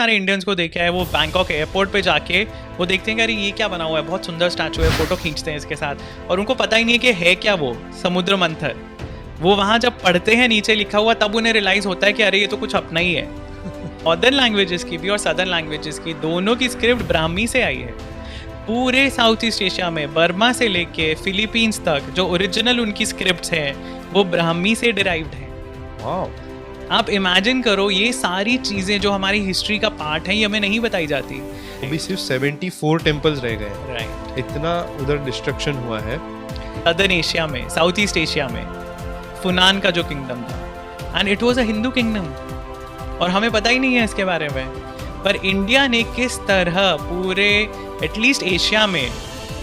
सारे इंडियंस को देखा है वो बैंकॉक एयरपोर्ट पे जाके वो देखते हैं कि अरे ये क्या बना हुआ है, बहुत सुंदर स्टैचू है, फोटो खींचते हैं इसके साथ, और उनको पता ही नहीं है कि है क्या वो समुद्र मंथर। वो वहाँ जब पढ़ते हैं नीचे लिखा हुआ तब उन्हें रियलाइज होता है कि अरे ये तो कुछ अपना ही है। नॉर्दर्न लैंग्वेजेस की भी और सदर्न लैंग्वेजेस की दोनों की स्क्रिप्ट ब्राह्मी से आई है। पूरे साउथ ईस्ट एशिया में बर्मा से लेके फिलीपींस तक जो ओरिजिनल उनकी स्क्रिप्ट्स हैं वो ब्राह्मी से डिराइव्ड हैं। वाओ, आप इमेजिन करो, ये सारी चीज़ें जो हमारी हिस्ट्री का पार्ट है ये हमें नहीं बताई जाती। अभी सिर्फ 74 टेम्पल्स रह गए हैं। राइट, इतना उधर डिस्ट्रक्शन हुआ है। सदर्न एशिया में, साउथ ईस्ट एशिया में फुनान का जो किंगडम था, and it was a Hindu kingdom, और हमें पता ही नहीं है इसके बारे में। पर इंडिया ने किस तरह पूरे एटलीस्ट एशिया में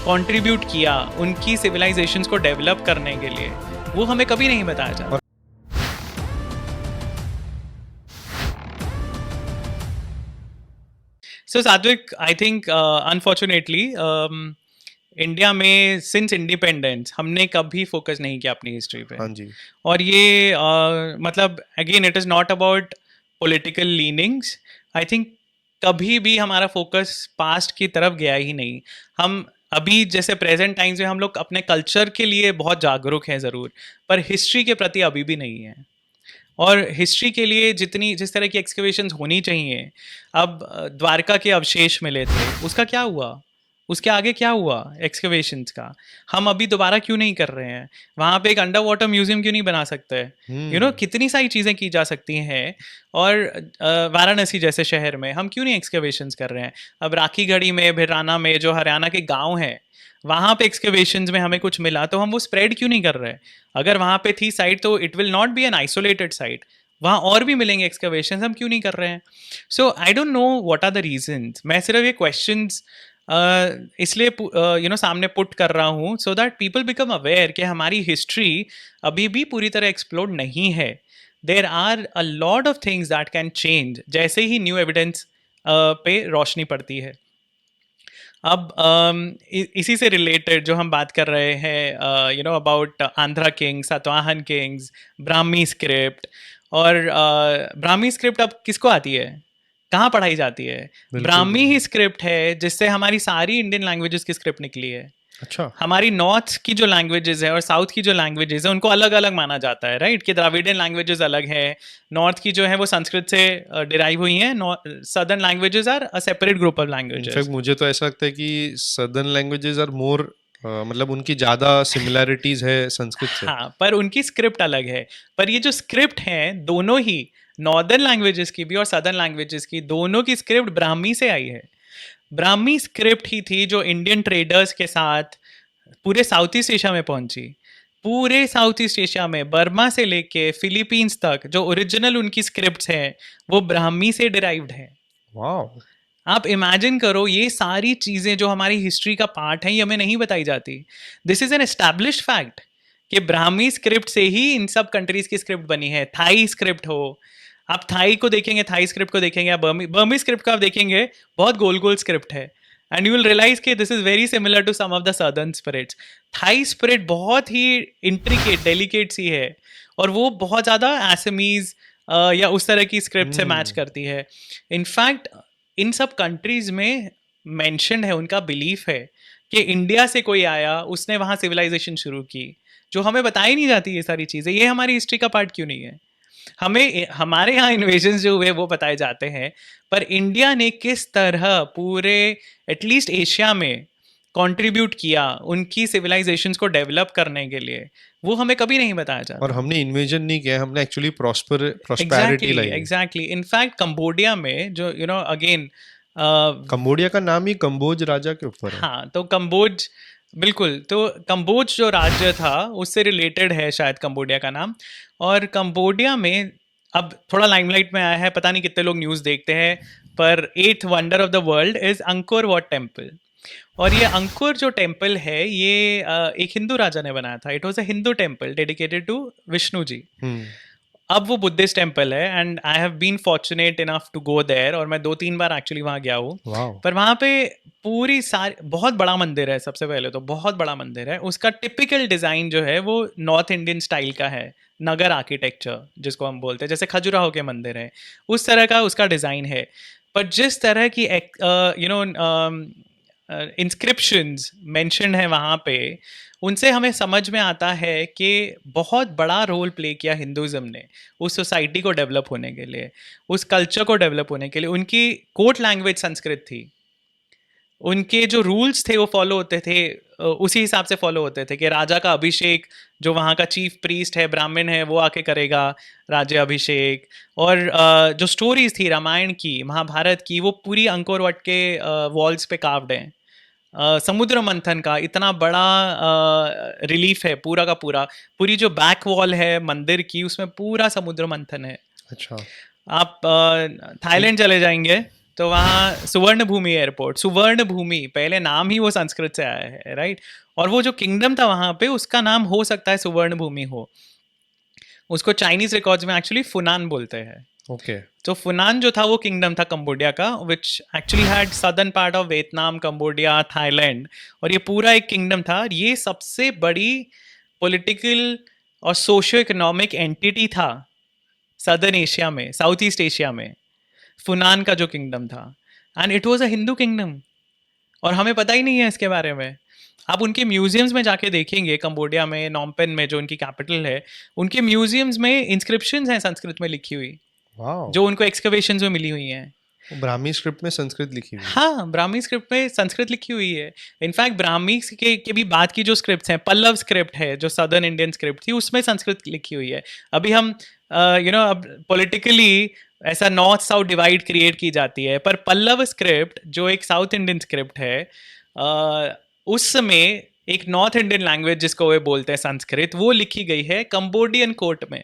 कंट्रीब्यूट किया उनकी सिविलाइजेशंस को डेवलप करने के लिए, वो हमें कभी नहीं बताया जाता। सो सात्विक, आई थिंक अनफॉर्चुनेटली इंडिया में सिंस इंडिपेंडेंस हमने कभी फोकस नहीं किया अपनी हिस्ट्री पे। हाँ जी। और ये मतलब again it is not about political leanings, I think कभी भी हमारा फोकस पास्ट की तरफ गया ही नहीं। हम अभी जैसे प्रेजेंट टाइम्स में हम लोग अपने कल्चर के लिए बहुत जागरूक हैं ज़रूर, पर हिस्ट्री के प्रति अभी भी नहीं है। और हिस्ट्री के लिए जिस तरह की एक्सकवेशंस होनी चाहिए, अब द्वारका के अवशेष मिले थे, उसका क्या हुआ? उसके आगे क्या हुआ एक्सकवेशंस का? हम अभी दोबारा क्यों नहीं कर रहे हैं? वहाँ पे एक अंडर वाटर म्यूजियम क्यों नहीं बना सकते? कितनी सारी चीज़ें की जा सकती हैं। और वाराणसी जैसे शहर में हम क्यों नहीं एक्सकवेशंस कर रहे हैं? अब राखी गढ़ी में, भिराना में, जो हरियाणा के गाँव हैं, वहाँ पे एक्सकवेशंस में हमें कुछ मिला तो हम वो स्प्रेड क्यों नहीं कर रहे? अगर वहाँ पे थी साइट तो it will not be an isolated site, वहाँ और भी मिलेंगे एक्सकवेशंस, हम क्यों नहीं कर रहे हैं? So I don't know what are the reasons. मैं सिर्फ ये क्वेश्चंस इसलिए सामने पुट कर रहा हूँ so that people become aware कि हमारी हिस्ट्री अभी भी पूरी तरह एक्सप्लोर्ड नहीं है। There are a lot of things that can change जैसे ही न्यू एविडेंस पे रोशनी पड़ती है। अब इसी से रिलेटेड जो हम बात कर रहे हैं about Andhra Kings, Satavahana Kings, Brahmi script, और ब्राह्मी स्क्रिप्ट अब किसको आती है, कहाँ पढ़ाई जाती है? ब्राह्मी ही स्क्रिप्ट है जिससे हमारी सारी इंडियन लैंग्वेजेस की स्क्रिप्ट निकली है। अच्छा। हमारी नॉर्थ की जो लैंग्वेजेस है और साउथ की जो लैंग्वेजेस है उनको अलग अलग माना जाता है, राइट? कि द्राविडियन लैंग्वेजेस अलग है, नॉर्थ की जो है वो संस्कृत से डिराइव हुई हैं, southern languages are a separate group of languages. In fact मुझे तो ऐसा लगता है कि सदर्न लैंग्वेजेस आर मोर, मतलब उनकी ज़्यादा सिमिलैरिटीज है संस्कृत से। हाँ, पर उनकी स्क्रिप्ट अलग है। पर ये जो स्क्रिप्ट हैं दोनों ही, नॉर्दर्न लैंग्वेजेस की भी और सदर्न लैंग्वेजेस की, दोनों की स्क्रिप्ट ब्राह्मी से आई है। ब्राह्मी स्क्रिप्ट ही थी जो इंडियन ट्रेडर्स के साथ पूरे साउथ ईस्ट एशिया में पहुंची। पूरे साउथ ईस्ट एशिया में बर्मा से लेके फिलीपींस तक जो ओरिजिनल उनकी स्क्रिप्ट्स हैं वो ब्राह्मी से डिराइव्ड हैं। वाओ, आप इमेजिन करो, ये सारी चीज़ें जो हमारी हिस्ट्री का पार्ट हैं ये हमें नहीं बताई जाती। This is an established fact कि ब्राह्मी स्क्रिप्ट से ही इन सब कंट्रीज़ की स्क्रिप्ट बनी है। थाई स्क्रिप्ट हो, आप थाई को देखेंगे, थाई स्क्रिप्ट को देखेंगे, आप बर्मी स्क्रिप्ट को आप देखेंगे, बहुत गोल गोल स्क्रिप्ट है, एंड यू विल रियलाइज कि this is very similar to some of the southern spirits. Thai spirit बहुत ही इंट्रिकेट, डेलिकेट सी है, और वो बहुत ज़्यादा एसमीज या उस तरह की स्क्रिप्ट से मैच करती है। इनफैक्ट इन सब कंट्रीज में मेंशन है, उनका बिलीफ है कि इंडिया से कोई आया, उसने वहाँ सिविलाइजेशन शुरू की, जो हमें बताई नहीं जाती ये सारी चीज़ें। ये हमारी हिस्ट्री का पार्ट क्यों नहीं है? हमें हमारे यहाँ इन्वेजन्स जो हुए वो बताए जाते हैं, पर इंडिया ने किस तरह पूरे एटलीस्ट एशिया में कंट्रीब्यूट किया उनकी सिविलाइजेशंस को डेवलप करने के लिए, वो हमें कभी नहीं बताया जाता। और हमने इन्वेजन नहीं किया, हमने एक्चुअली प्रॉस्पेरिटी लाई। एग्जैक्टली। इनफैक्ट कंबोडिया में जो अगेन कंबोडिया का नाम ही कंबोज राजा के ऊपर है। हाँ, तो कंबोज, बिल्कुल, तो कंबोज जो राज्य था उससे रिलेटेड है शायद कंबोडिया का नाम। और कंबोडिया में अब थोड़ा लाइमलाइट में आया है, पता नहीं कितने लोग न्यूज़ देखते हैं, पर 8th wonder of the world is Angkor what temple. और ये अंकुर जो टेम्पल है ये एक हिंदू राजा ने बनाया था। It was a Hindu temple dedicated to Vishnu ji. अब वो बुद्धिस्ट टेम्पल है, and I have been fortunate enough to go there, और मैं 2-3 बार एक्चुअली वहाँ गया हूँ। पर वहाँ पे पूरी सारी, बहुत बड़ा मंदिर है, सबसे पहले तो बहुत बड़ा मंदिर है। उसका टिपिकल डिज़ाइन जो है वो नॉर्थ इंडियन स्टाइल का है, नगर आर्किटेक्चर जिसको हम बोलते हैं, जैसे खजुराहो के मंदिर है उस तरह का उसका डिज़ाइन है। पर जिस तरह की यू नो इंस्क्रिप्शंस मेंशन्ड है वहाँ पे, उनसे हमें समझ में आता है कि बहुत बड़ा रोल प्ले किया हिंदुज़म ने उस सोसाइटी को डेवलप होने के लिए, उस कल्चर को डेवलप होने के लिए। उनकी कोर्ट लैंग्वेज संस्कृत थी, उनके जो रूल्स थे वो फॉलो होते थे, उसी हिसाब से फॉलो होते थे कि राजा का अभिषेक जो वहाँ का चीफ प्रीस्ट है, ब्राह्मण है, वो आके करेगा राज्य अभिषेक। और जो स्टोरीज थी रामायण की, महाभारत की, वो पूरी अंकोर वट के वॉल्स पे कार्व्ड हैं। समुद्र मंथन का इतना बड़ा रिलीफ है पूरा का पूरा, पूरी जो बैक वॉल है मंदिर की, उसमें पूरा समुद्र मंथन है। अच्छा। आप थाईलैंड चले जाएंगे तो वहाँ सुवर्ण भूमि एयरपोर्ट, सुवर्ण भूमि, पहले नाम ही वो संस्कृत से आया है, राइट। और वो जो किंगडम था वहाँ पे, उसका नाम हो सकता है सुवर्ण भूमि हो। उसको चाइनीज रिकॉर्ड्स में एक्चुअली फुनान बोलते हैं। ओके। तो फुनान जो था वो किंगडम था कंबोडिया का, which actually had southern part of Vietnam, Cambodia, Thailand, और ये पूरा एक किंगडम था। ये सबसे बड़ी पॉलिटिकल और सोशियो इकोनॉमिक एंटिटी था सदर्न एशिया में, साउथ ईस्ट एशिया में, फुनान का जो किंगडम था। And it was a Hindu kingdom, और हमें पता ही नहीं है इसके बारे में। आप उनके म्यूजियम्स में जाके देखेंगे, कंबोडिया में नॉमपेन में जो उनकी कैपिटल है, उनके म्यूजियम्स में इंस्क्रिप्शंस हैं संस्कृत में लिखी हुई, वाओ। जो उनको एक्सकवेशंस में मिली हुई हैं। ब्राह्मी स्क्रिप्ट में संस्कृत लिखी हुई है। हाँ, ब्राह्मी स्क्रिप्ट में संस्कृत लिखी हुई है। इनफैक्ट ब्राह्मी के भी बात की जो स्क्रिप्ट हैं, पल्लव स्क्रिप्ट है जो सदर्न इंडियन स्क्रिप्ट थी, उसमें संस्कृत लिखी हुई है। अभी हम अब पॉलिटिकली ऐसा नॉर्थ साउथ डिवाइड क्रिएट की जाती है, पर पल्लव स्क्रिप्ट जो एक साउथ इंडियन स्क्रिप्ट है, उस समय एक नॉर्थ इंडियन लैंग्वेज जिसको वे बोलते हैं संस्कृत, वो लिखी गई है कंबोडियन कोर्ट में।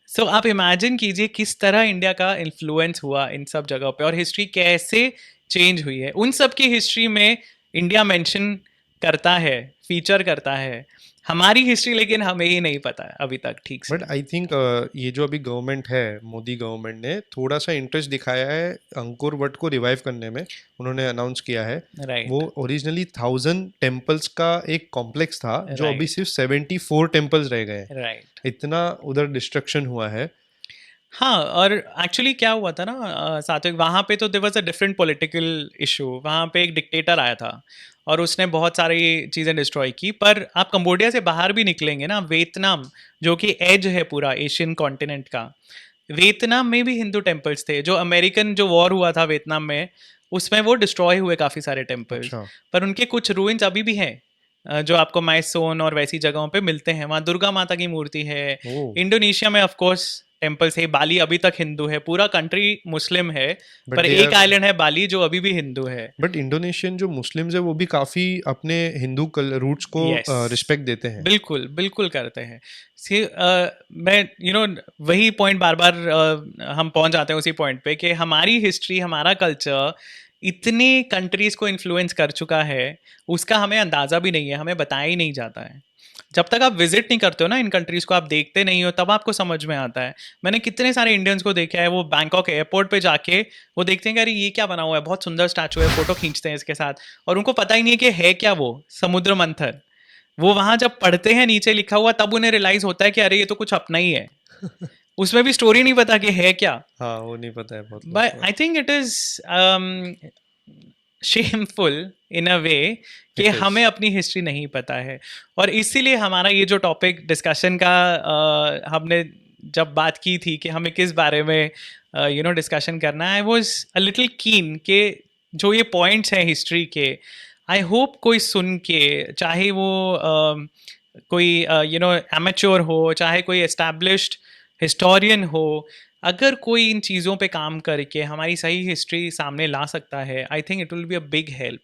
सो आप इमेजिन कीजिए किस तरह इंडिया का इन्फ्लुएंस हुआ इन सब जगहों पे, और हिस्ट्री कैसे चेंज हुई है। उन सब की हिस्ट्री में इंडिया मेंशन करता है, फीचर करता है। हमारी हिस्ट्री लेकिन हमें ही नहीं पता है अभी तक ठीक से। बट आई थिंक ये जो अभी गवर्नमेंट है, मोदी गवर्नमेंट ने थोड़ा सा इंटरेस्ट दिखाया है अंकुर वट को रिवाइव करने में। उन्होंने अनाउंस किया है, राइट, वो ओरिजिनली 1000 टेम्पल्स का एक कॉम्प्लेक्स था जो अभी राइट, सिर्फ 74 टेम्पल्स रह गए हैं। राइट। इतना उधर डिस्ट्रक्शन हुआ है। हाँ, और एक्चुअली क्या हुआ था ना, सात्विक, वहाँ पे तो there was a different political issue. वहाँ पे एक डिक्टेटर आया था और उसने बहुत सारी चीज़ें डिस्ट्रॉय की। पर आप कंबोडिया से बाहर भी निकलेंगे ना, वियतनाम जो कि एज है पूरा एशियन कॉन्टिनेंट का, वियतनाम में भी हिंदू टेम्पल्स थे। जो अमेरिकन जो वॉर हुआ था वियतनाम में, उसमें वो डिस्ट्रॉय हुए काफ़ी सारे टेम्पल्स। अच्छा। पर उनके कुछ रूइंस अभी भी हैं, जो आपको माइसोन और वैसी जगहों पे मिलते हैं। वहाँ दुर्गा माता की मूर्ति है। ओह। इंडोनेशिया में ऑफ कोर्स टेम्पल्स है। बाली अभी तक हिंदू है, पूरा कंट्री मुस्लिम है, बट पर दे एक आर आइलैंड है बाली जो अभी भी हिंदू है। बट इंडोनेशियन जो मुस्लिम्स है वो भी काफी अपने हिंदू रूट्स को यस, रिस्पेक्ट देते हैं। बिल्कुल बिल्कुल करते हैं। सी मैं वही पॉइंट बार बार हम पहुंच जाते हैं उसी पॉइंट पे कि हमारी हिस्ट्री, हमारा कल्चर इतनी कंट्रीज को इन्फ्लुएंस कर चुका है, उसका हमें अंदाज़ा भी नहीं है, हमें बताया ही नहीं जाता है। जब तक आप विजिट नहीं करते हो ना इन कंट्रीज़ को, आप देखते नहीं हो, तब आपको समझ में आता है। मैंने कितने सारे इंडियंस को देखा है, वो बैंकॉक एयरपोर्ट पे जाके वो देखते हैं कि अरे ये क्या बना हुआ है, बहुत सुंदर स्टैचू है, फोटो खींचते हैं इसके साथ, और उनको पता ही नहीं है कि है क्या वो समुद्र मंथन। वो वहां जब पढ़ते हैं नीचे लिखा हुआ, तब उन्हें रियलाइज होता है कि अरे ये तो कुछ अपना ही है। उसमें भी स्टोरी नहीं पता कि है क्या। हाँ, वो नहीं पता है बहुत लोग बट को। I think it is shameful in a way कि इट इज। हमें अपनी हिस्ट्री नहीं पता है। और इसीलिए हमारा ये जो टॉपिक डिस्कशन का हमने जब बात की थी कि हमें किस बारे में डिस्कशन करना है, वो अ लिटिल कीन कि जो ये पॉइंट्स हैं हिस्ट्री के, आई होप कोई सुन के, चाहे वो कोई एमेच्योर हो, चाहे कोई एस्टैब्लिश्ड हिस्टोरियन हो, अगर कोई इन चीज़ों पे काम करके हमारी सही हिस्ट्री सामने ला सकता है, आई think it will be a big help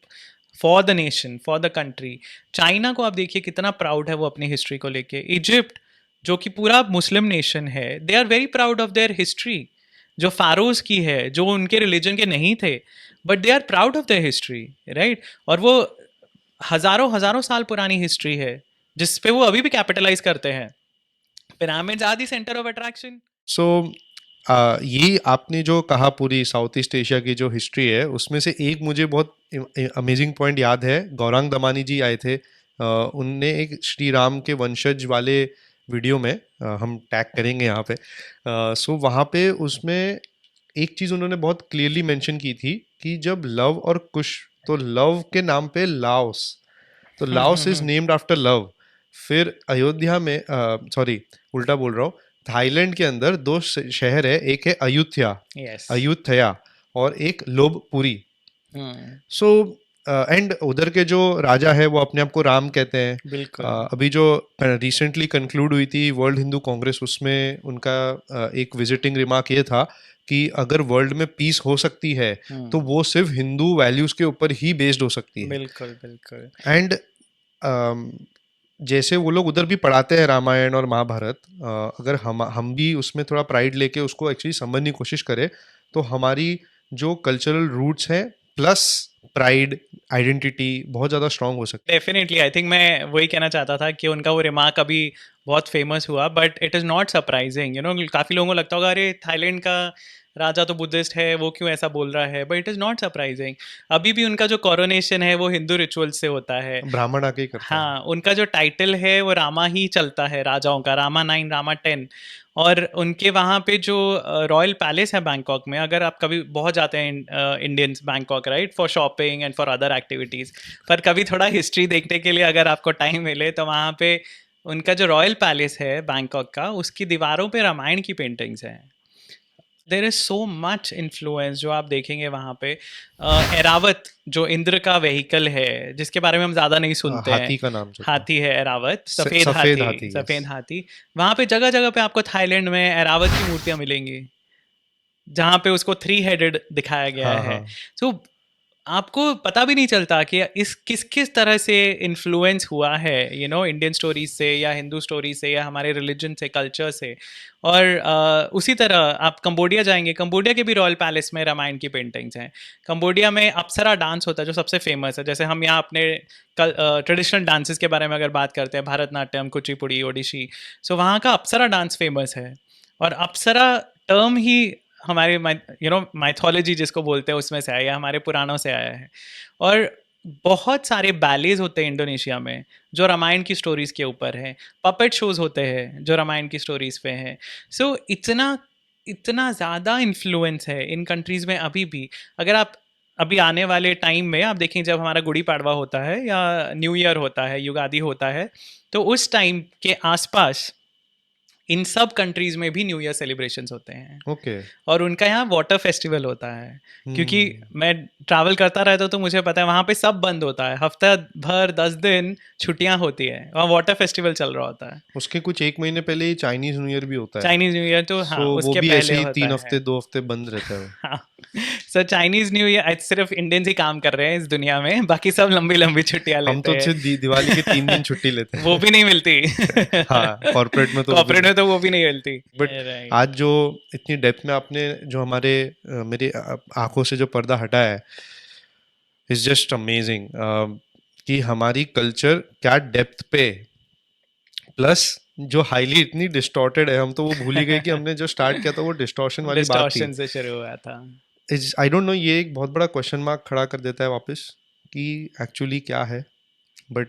for the nation, for the country. China को आप देखिए कितना प्राउड है वो अपनी हिस्ट्री को लेके। इजिप्ट जो कि पूरा मुस्लिम नेशन है, they are very proud of their history, जो फारोज की है, जो उनके रिलीजन के नहीं थे, but they are proud of their history, right. और वो हज़ारों हज़ारों साल पुरानी हिस्ट्री है जिस पे वो अभी भी कैपिटलाइज करते हैं। Pyramids are the centre of attraction. So ये आपने जो कहा पूरी साउथ ईस्ट एशिया की जो हिस्ट्री है, उसमें से एक मुझे बहुत अमेजिंग पॉइंट याद है। गौरांग दमानी जी आए थे, उनने एक श्री राम के वंशज वाले वीडियो में, हम टैग करेंगे यहाँ पे, सो वहाँ पे उसमें एक चीज उन्होंने बहुत क्लियरली मेंशन की थी कि जब लव और कुश, तो लव के नाम पे लाओस, तो Laos is named after love. फिर अयोध्या में, सॉरी उल्टा बोल रहा हूँ, थाईलैंड के अंदर दो शहर है, एक है अयुत्या, यस। अयुथया, और एक लोबपुरी। हम्म। सो एंड उधर के जो राजा है वो अपने आप को राम कहते हैं। बिल्कुल। अभी जो रिसेंटली कंक्लूड हुई थी वर्ल्ड हिंदू कांग्रेस, उसमें उनका एक विजिटिंग रिमार्क ये था कि अगर वर्ल्ड में पीस हो सकती है तो वो सिर्फ हिंदू वैल्यूज के ऊपर ही बेस्ड हो सकती है। बिल्कुल बिल्कुल। एंड जैसे वो लोग उधर भी पढ़ाते हैं रामायण और महाभारत, अगर हम भी उसमें थोड़ा प्राइड लेके उसको एक्चुअली समझने की कोशिश करें तो हमारी जो कल्चरल रूट्स हैं प्लस प्राइड आइडेंटिटी बहुत ज़्यादा स्ट्रांग हो सकती डेफिनेटली आई थिंक मैं वही कहना चाहता था कि उनका वो रिमार्क अभी बहुत फेमस हुआ, but it is not surprising, you know. काफ़ी लोगों को लगता होगा अरे थाईलैंड का राजा तो बुद्धिस्ट है, वो क्यों ऐसा बोल रहा है, but it is not surprising. अभी भी उनका जो कोरोनेशन है वो हिंदू रिचुअल से होता है। है, ब्राह्मण आके ही करता है। हाँ, उनका जो टाइटल है वो रामा ही चलता है राजाओं का, रामा 9, रामा 10। और उनके वहाँ पे जो रॉयल पैलेस है बैंकॉक में, अगर आप कभी बहुत जाते हैं Indians Bangkok, right, for shopping and for other activities, पर कभी थोड़ा हिस्ट्री देखने के लिए अगर आपको टाइम मिले तो वहाँ पे उनका जो रॉयल पैलेस है बैंकॉक का, उसकी दीवारों पे रामायण की पेंटिंग्स हैं। There is so much influence जो आप देखेंगे वहाँ पे। एरावत जो इंद्र का व्हीकल है, जिसके बारे में हम ज़्यादा नहीं सुनते हैं, हाथी का नाम जो था, हाथी है एरावत, सफ़ेद सफेद हाथी, हाथी, यस। सफ़ेद हाथी। वहाँ पे जगह जगह पे आपको थाईलैंड में एरावत की मूर्तियाँ मिलेंगी, जहाँ पे उसको 3 हेडेड दिखाया गया हाँ है। हाँ। सो आपको पता भी नहीं चलता कि इस किस किस तरह से इन्फ्लुएंस हुआ है, यू नो, इंडियन स्टोरीज से या हिंदू स्टोरी से या हमारे रिलीजन से, कल्चर से। और उसी तरह आप कंबोडिया जाएंगे, कंबोडिया के भी रॉयल पैलेस में रामायण की पेंटिंग्स हैं। कंबोडिया में अप्सरा डांस होता है जो सबसे फेमस है। जैसे हम यहाँ अपने ट्रेडिशनल डांसेस के बारे में अगर बात करते हैं, भरतनाट्यम, कुचिपुड़ी, ओडिशी, सो वहाँ का अप्सरा डांस फेमस है। और अप्सरा टर्म ही हमारे यू नो माइथोलॉजी जिसको बोलते हैं उसमें से आया है, हमारे पुराणों से आया है। और बहुत सारे बैलेज होते हैं इंडोनेशिया में जो रामायण की स्टोरीज़ के ऊपर हैं। पपेट शोज होते हैं जो रामायण की स्टोरीज़ पे हैं। सो इतना इतना ज़्यादा इन्फ्लुएंस है इन कंट्रीज़ में अभी भी। अगर आप अभी आने वाले टाइम में आप देखें, जब हमारा गुड़ी पाड़वा होता है या न्यू ईयर होता है, युगादि होता है, तो उस टाइम के आसपास इन सब कंट्रीज़ में भी न्यू ईयर सेलिब्रेशंस होते हैं। ओके। और उनका यहाँ वाटर फेस्टिवल होता है। क्योंकि हम्म। मैं ट्रैवल करता रहता हूँ तो मुझे पता है वहाँ पे सब बंद होता है, हफ्ता भर 10 दिन छुट्टियाँ होती है, वहाँ वाटर फेस्टिवल चल रहा होता है। उसके कुछ एक महीने पहले ही चाइनीज न्यू ईयर भी होता है। चाइनीज न्यू ईयर तो हाँ सो वो उसके भी ऐसे पहले ही होता 3 हफ्ते है। 2 हफ्ते बंद रहता है वो। हाँ, सो चाइनीज न्यू ईयर सिर्फ इंडियंस ही काम कर रहे हैं इस दुनिया में, बाकी सब लंबी लंबी छुट्टियाँ हम लेते तो सिर्फ दिवाली के 3 दिन हैं। छुट्टी लेते वो हैं। भी नहीं मिलती। हाँ, कॉर्पोरेट में तो वो भी कॉर्पोरेट नहीं। में तो वो भी नहीं मिलती। But right. आज जो इतनी डेप्थ में आपने जो हमारे मेरे आंखों से जो पर्दा हटाया है, इज जस्ट अमेजिंग। कि हमारी कल्चर क्या डेप्थ पे, प्लस जो हाईली इतनी डिस्टॉर्टेड है, हम तो वो भूल ही गए कि हमने जो स्टार्ट किया था वो डिस्टॉर्शन वाली बात थी। डिस्टॉर्शन से शुरू हुआ था। इज आई डोंट नो, ये एक बहुत बड़ा क्वेश्चन मार्क खड़ा कर देता है वापस कि एक्चुअली क्या है। बट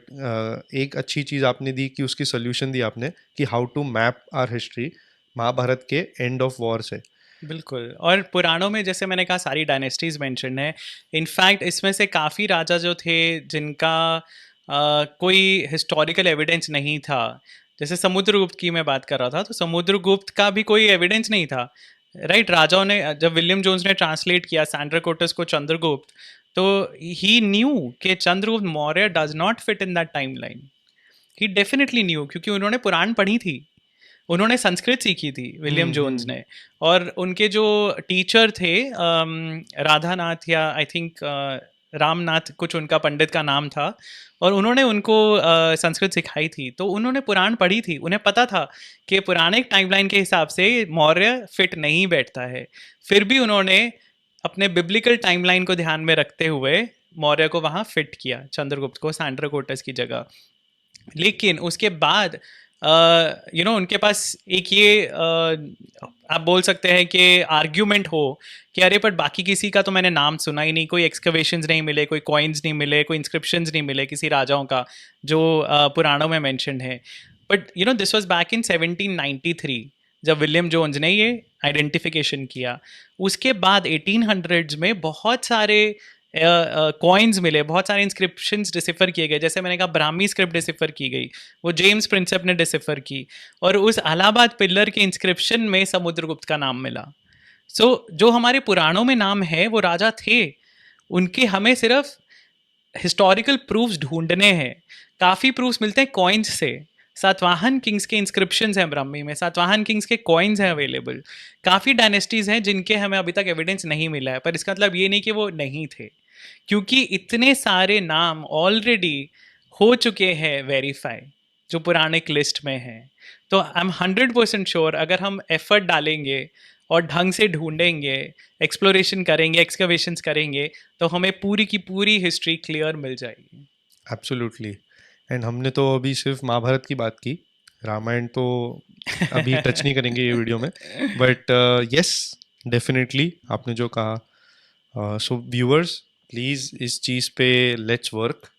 एक अच्छी चीज़ आपने दी कि उसकी सोल्यूशन दी आपने कि how to map our history Mahabharata के एंड ऑफ वॉर से। बिल्कुल। और पुराणों में जैसे मैंने कहा सारी डायनेस्टीज मेंशन है। इनफैक्ट इसमें से काफ़ी राजा जो थे जिनका कोई हिस्टोरिकल एविडेंस नहीं था, जैसे समुद्रगुप्त की मैं बात कर रहा था, तो समुद्रगुप्त का भी कोई एविडेंस नहीं था, राइट। राजाओं ने, जब विलियम जोन्स ने ट्रांसलेट किया सैंड्राकोटस को चंद्रगुप्त, तो ही न्यू कि Chandragupta Maurya does not fit in that time line. He definitely new, क्योंकि उन्होंने पुराण पढ़ी थी, उन्होंने संस्कृत सीखी थी विलियम जोन्स ने। और उनके जो टीचर थे राधानाथ या आई थिंक रामनाथ, कुछ उनका पंडित का नाम था, और उन्होंने उनको संस्कृत सिखाई थी। तो उन्होंने पुराण पढ़ी थी, उन्हें पता था कि पुराने टाइमलाइन के हिसाब से मौर्य फिट नहीं बैठता है। फिर भी उन्होंने अपने बिब्लिकल टाइमलाइन को ध्यान में रखते हुए मौर्य को वहाँ फिट किया, चंद्रगुप्त को सैंड्राकोटस की जगह। लेकिन उसके बाद यू नो उनके पास एक ये आप बोल सकते हैं कि आर्ग्यूमेंट हो कि अरे पर बाकी किसी का तो मैंने नाम सुना ही नहीं, कोई एक्सकवेशंस नहीं मिले, कोई कॉइन्स नहीं मिले, कोई इंस्क्रिप्शंस नहीं मिले किसी राजाओं का जो पुराणों में मेंशन है। But you know this was back in 1793, जब विलियम जोन्स ने ये आइडेंटिफिकेशन किया। उसके बाद 1800s में बहुत सारे कॉइन्स मिले, बहुत सारे इंस्क्रिप्शंस डिसिफर किए गए। जैसे मैंने कहा ब्राह्मी स्क्रिप्ट डिसिफर की गई, वो जेम्स प्रिंसेप ने डिसिफर की, और उस अलाहाबाद पिल्लर के इंस्क्रिप्शन में समुद्रगुप्त का नाम मिला। जो हमारे पुराणों में नाम है वो राजा थे, उनके हमें सिर्फ हिस्टोरिकल प्रूफ्स ढूंढने हैं। काफ़ी प्रूफ्स मिलते हैं कॉइन्स से। सातवाहन किंग्स के इंस्क्रिप्शंस हैं ब्राह्मी में, सातवाहन किंग्स के कॉइन्स हैं अवेलेबल। काफ़ी डायनेस्टीज़ हैं जिनके हमें अभी तक एविडेंस नहीं मिला है, पर इसका मतलब ये नहीं कि वो नहीं थे, क्योंकि इतने सारे नाम ऑलरेडी हो चुके हैं वेरीफाई जो पुराणिक लिस्ट में हैं। तो आई एम 100% श्योर अगर हम एफर्ट डालेंगे और ढंग से ढूंढेंगे, एक्सप्लोरेशन करेंगे, एक्सकवेशंस करेंगे, तो हमें पूरी की पूरी हिस्ट्री क्लियर मिल जाएगी। एब्सोल्युटली। एंड हमने तो अभी सिर्फ महाभारत की बात की, रामायण तो अभी टच नहीं करेंगे ये वीडियो में, बट यस डेफिनेटली आपने जो कहा। सो व्यूअर्स प्लीज़ इस चीज़ पे लेट्स वर्क।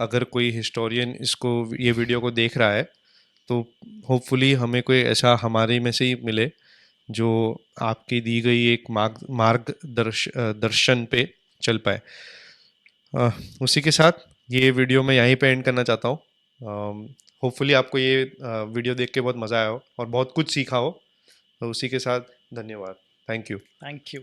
अगर कोई हिस्टोरियन इसको ये वीडियो को देख रहा है तो होपफुली हमें कोई ऐसा हमारे में से ही मिले जो आपकी दी गई एक दर्शन पे चल पाए। उसी के साथ ये वीडियो मैं यहीं पे एंड करना चाहता हूँ। होपफुली आपको ये वीडियो देख के बहुत मज़ा आया हो और बहुत कुछ सीखा हो। तो उसी के साथ धन्यवाद। Thank you. Thank you.